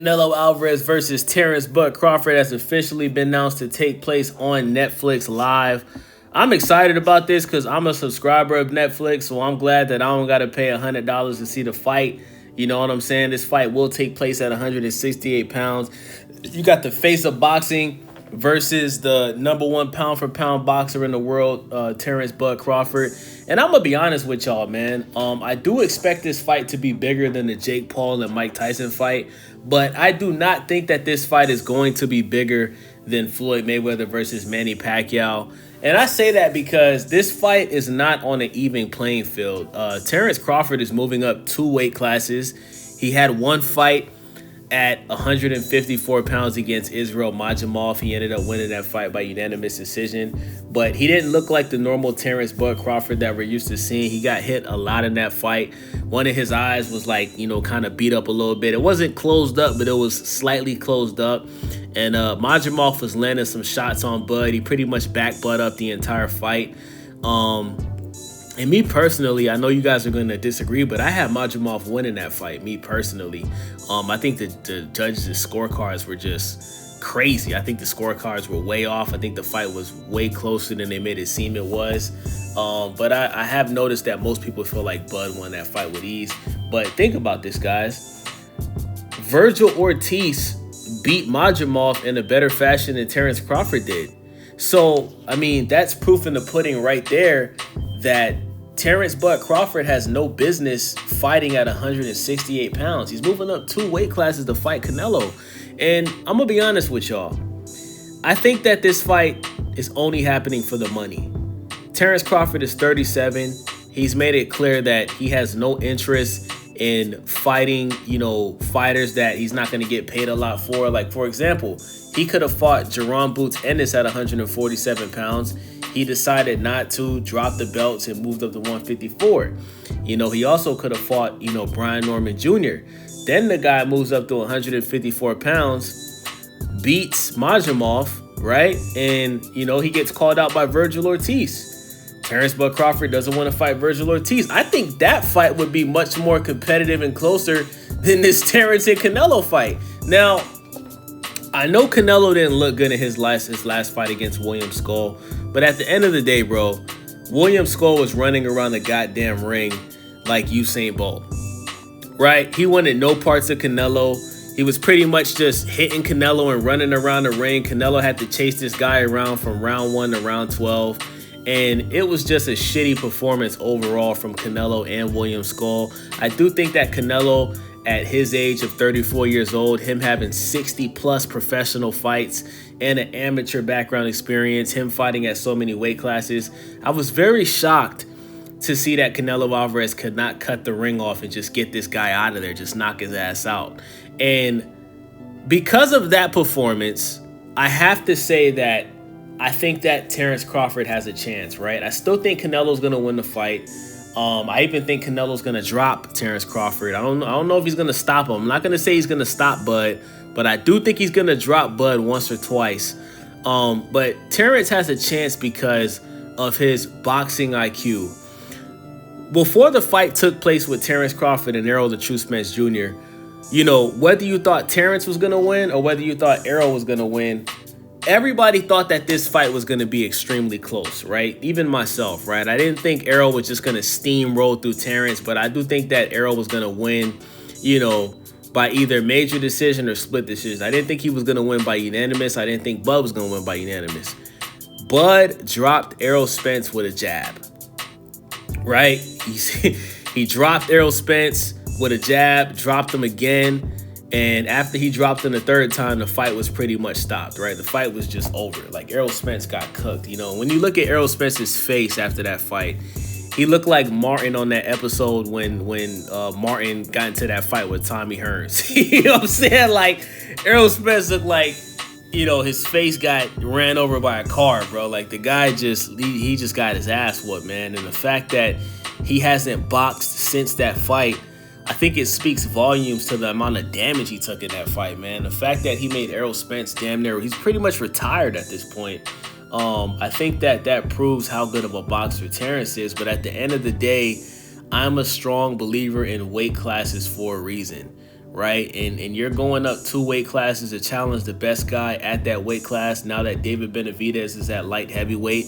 Canelo Alvarez versus Terence Crawford has officially been announced to take place on Netflix Live. I'm excited about this because I'm a subscriber of Netflix, so I'm glad that I don't got to pay $100 to see the fight. You know what I'm saying? This fight will take place at 168 pounds. You got the face of boxing versus the number one pound for pound boxer in the world, Terence Crawford. And I'm gonna be honest with y'all, man. I do expect this fight to be bigger than the Jake Paul and Mike Tyson fight, but I do not think that this fight is going to be bigger than Floyd Mayweather versus Manny Pacquiao. And I say that because this fight is not on an even playing field. Terence Crawford is moving up 2 weight classes. He had one fight at 154 pounds against Israel Majimov. He ended up winning that fight by unanimous decision. But he didn't look like the normal Terence Crawford that we're used to seeing. He got hit a lot in that fight. One of his eyes was like, kind of beat up a little bit. It wasn't closed up, but it was slightly closed up. And Majimov was landing some shots on Bud. He pretty much backed Bud up the entire fight. And me personally, I know you guys are going to disagree, but I have Majimov winning that fight, me personally. I think the judges' scorecards were just crazy. I think the scorecards were way off. I think the fight was way closer than they made it seem it was. But I have noticed that most people feel like Bud won that fight with ease. But think about this, guys. Virgil Ortiz beat Majimov in a better fashion than Terence Crawford did. So, I mean, that's proof in the pudding right there that Terence Crawford has no business fighting at 168 pounds. He's moving up 2 weight classes to fight Canelo. And I'm going to be honest with y'all. I think that this fight is only happening for the money. Terence Crawford is 37. He's made it clear that he has no interest in fighting, fighters that he's not going to get paid a lot for. Like, for example, he could have fought Jerome Boots Ennis at 147 pounds. He decided not to, drop the belts, and moved up to 154. He also could have fought, Brian Norman Jr. Then the guy moves up to 154 pounds, beats Majimov, right? And, he gets called out by Virgil Ortiz. Terence Crawford doesn't want to fight Virgil Ortiz. I think that fight would be much more competitive and closer than this Terence and Canelo fight. Now, I know Canelo didn't look good in his last fight against William Skull, but at the end of the day, bro, William Skull was running around the goddamn ring like Usain Bolt, right? He wanted no parts of Canelo. He was pretty much just hitting Canelo and running around the ring. Canelo had to chase this guy around from round 1 to round 12. And it was just a shitty performance overall from Canelo and William Skull. I do think that Canelo, at his age of 34 years old, him having 60 plus professional fights and an amateur background experience, him fighting at so many weight classes, I was very shocked to see that Canelo Alvarez could not cut the ring off and just get this guy out of there, just knock his ass out. And because of that performance, I have to say that I think that Terence Crawford has a chance, right? I still think Canelo's going to win the fight. I even think Canelo's going to drop Terence Crawford. I don't know if he's going to stop him. I'm not going to say he's going to stop Bud, but I do think he's going to drop Bud once or twice. But Terence has a chance because of his boxing IQ. Before the fight took place with Terence Crawford and Errol the True Spence Jr., whether you thought Terence was going to win or whether you thought Errol was going to win, everybody thought that this fight was going to be extremely close, right? Even myself, right? I didn't think Errol was just going to steamroll through Terence, but I do think that Errol was going to win, by either major decision or split decision. I didn't think he was going to win by unanimous. I didn't think Bud was going to win by unanimous. Bud dropped Errol Spence with a jab, right? He dropped Errol Spence with a jab, dropped him again. And after he dropped him the third time, the fight was pretty much stopped, right? The fight was just over. Like, Errol Spence got cooked. When you look at Errol Spence's face after that fight, he looked like Martin on that episode when Martin got into that fight with Tommy Hearns. You know what I'm saying? Like, Errol Spence looked like, his face got ran over by a car, bro. Like, the guy he just got his ass whooped, man. And the fact that he hasn't boxed since that fight, I think it speaks volumes to the amount of damage he took in that fight, man. The fact that he made Errol Spence damn near, he's pretty much retired at this point. I think that proves how good of a boxer Terence is. But at the end of the day, I'm a strong believer in weight classes for a reason, right? And you're going up 2 weight classes to challenge the best guy at that weight class. Now that David Benavidez is at light heavyweight,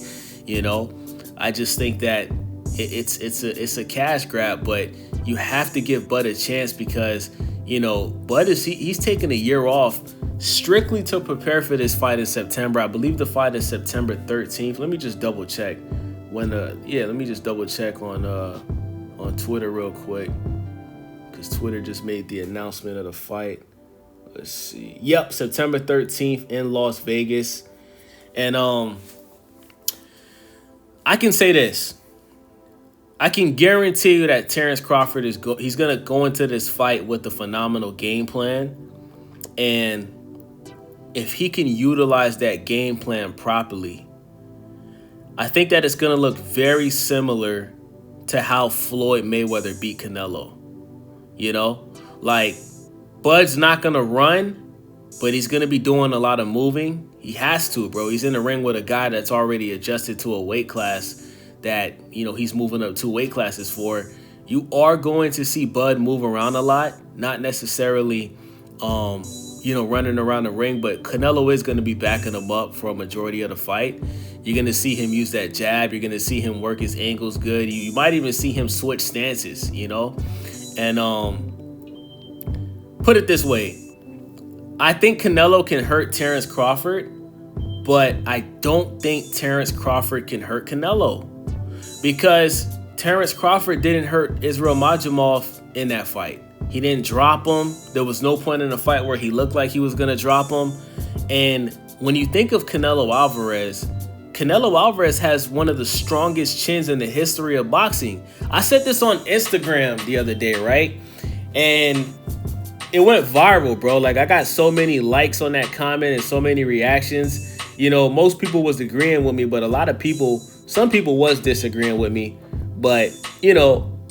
I just think that it's a cash grab, but you have to give Bud a chance because Bud he's taking a year off strictly to prepare for this fight in September. I believe the fight is September 13th. Let me just double check let me just double check on Twitter real quick, because Twitter just made the announcement of the fight. Let's see. Yep, September 13th in Las Vegas. And I can say this. I can guarantee you that Terence Crawford he's going to go into this fight with a phenomenal game plan. And if he can utilize that game plan properly, I think that it's going to look very similar to how Floyd Mayweather beat Canelo. Like, Bud's not going to run, but he's going to be doing a lot of moving. He has to, bro. He's in the ring with a guy that's already adjusted to a weight class that, he's moving up 2 weight classes for. You are going to see Bud move around a lot, not necessarily, running around the ring, but Canelo is going to be backing him up for a majority of the fight. You're going to see him use that jab. You're going to see him work his angles good. You might even see him switch stances, And put it this way. I think Canelo can hurt Terence Crawford, but I don't think Terence Crawford can hurt Canelo, because Terence Crawford didn't hurt Israel Madrimov in that fight. He didn't drop him. There was no point in the fight where he looked like he was going to drop him. And when you think of Canelo Alvarez has one of the strongest chins in the history of boxing. I said this on Instagram the other day, right? And it went viral, bro. Like, I got so many likes on that comment and so many reactions. Most people was agreeing with me, but some people was disagreeing with me. But,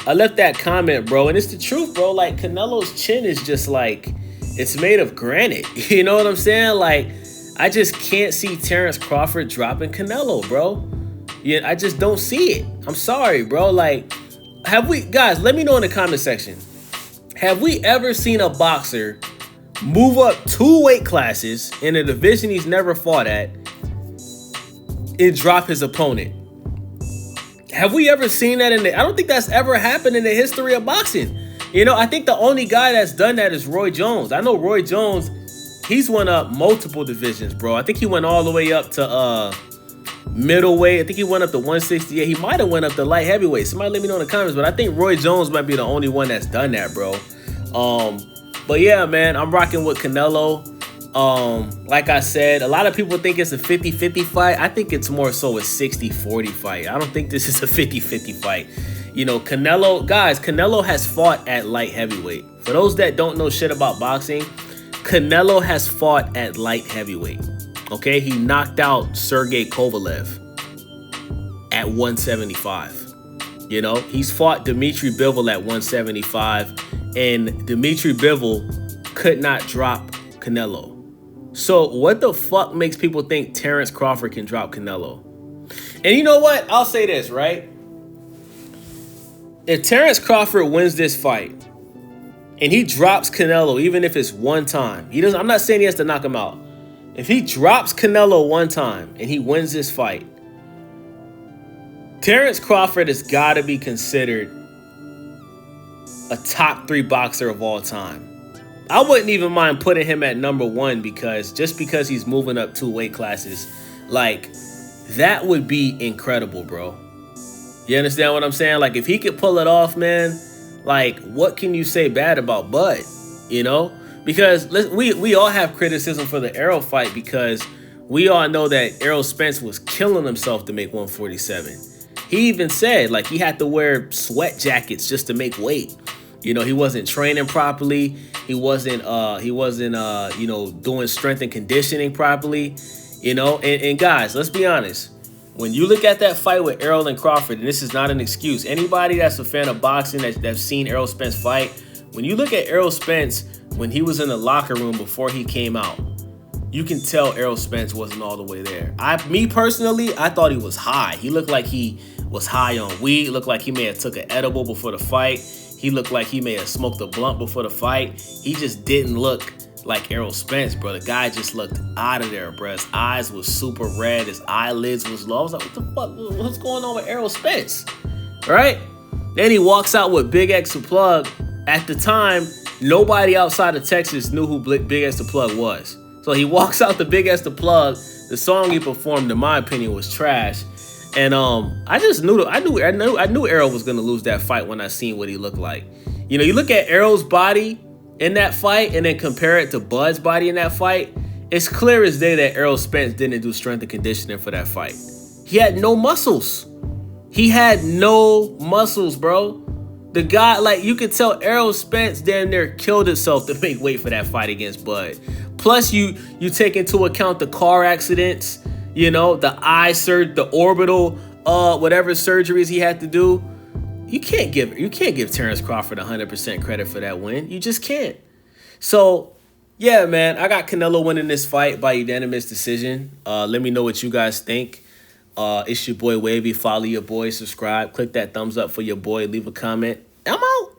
I left that comment, bro, and it's the truth, bro. Like, Canelo's chin is just like, it's made of granite. You know what I'm saying? Like, I just can't see Terence Crawford dropping Canelo, bro. Yeah, I just don't see it. I'm sorry, bro. Like, guys, let me know in the comment section. Have we ever seen a boxer move up 2 weight classes in a division he's never fought at and drop his opponent? Have we ever seen that I don't think that's ever happened in the history of boxing. I think the only guy that's done that is Roy Jones. I know Roy Jones, he's won up multiple divisions, bro. I think he went all the way up to middleweight. I think he went up to 168. He might have went up to light heavyweight. Somebody let me know in the comments, but I think Roy Jones might be the only one that's done that, bro. But yeah, man, I'm rocking with Canelo. Like I said, a lot of people think it's a 50-50 fight. I think it's more so a 60-40 fight. I don't think this is a 50-50 fight. Canelo has fought at light heavyweight. For those that don't know shit about boxing, Canelo has fought at light heavyweight. Okay, he knocked out Sergey Kovalev at 175. He's fought Dmitry Bivol at 175, and Dmitry Bivol could not drop Canelo. So what the fuck makes people think Terence Crawford can drop Canelo? And you know what? I'll say this, right? If Terence Crawford wins this fight and he drops Canelo, even if it's one time, I'm not saying he has to knock him out. If he drops Canelo one time and he wins this fight, Terence Crawford has got to be considered a top 3 boxer of all time. I wouldn't even mind putting him at number 1 because he's moving up 2 weight classes. Like, that would be incredible, bro. You understand what I'm saying? Like, if he could pull it off, man, like, what can you say bad about Bud? Because we all have criticism for the Errol fight because we all know that Errol Spence was killing himself to make 147. He even said, like, he had to wear sweat jackets just to make weight. He wasn't training properly. He wasn't doing strength and conditioning properly. And guys, let's be honest. When you look at that fight with Errol and Crawford, and this is not an excuse, anybody that's a fan of boxing that's seen Errol Spence fight, when you look at Errol Spence when he was in the locker room before he came out, you can tell Errol Spence wasn't all the way there. Me personally, I thought he was high. He looked like he was high on weed. Looked like he may have took an edible before the fight. He looked like he may have smoked a blunt before the fight. He just didn't look like Errol Spence, bro. The guy just looked out of there, bro. His eyes was super red. His eyelids was low. I was like, what the fuck? What's going on with Errol Spence? Right? Then he walks out with Big X the Plug. At the time, nobody outside of Texas knew who Big X the Plug was. So he walks out the Big X the Plug. The song he performed, in my opinion, was trash. And I knew Errol was gonna lose that fight when I seen what he looked like. You know, you look at Errol's body in that fight and then compare it to Bud's body in that fight. It's clear as day that Errol Spence didn't do strength and conditioning for that fight. He had no muscles. He had no muscles, bro. The guy, like, you could tell Errol Spence damn near killed himself to make weight for that fight against Bud. Plus, you take into account the car accidents, you know, the eye surgery, the orbital, whatever surgeries he had to do. You can't give Terence Crawford 100% credit for that win. You just can't. So, yeah, man, I got Canelo winning this fight by unanimous decision. Let me know what you guys think. It's your boy Wavy. Follow your boy, subscribe, click that thumbs up for your boy, leave a comment. I'm out.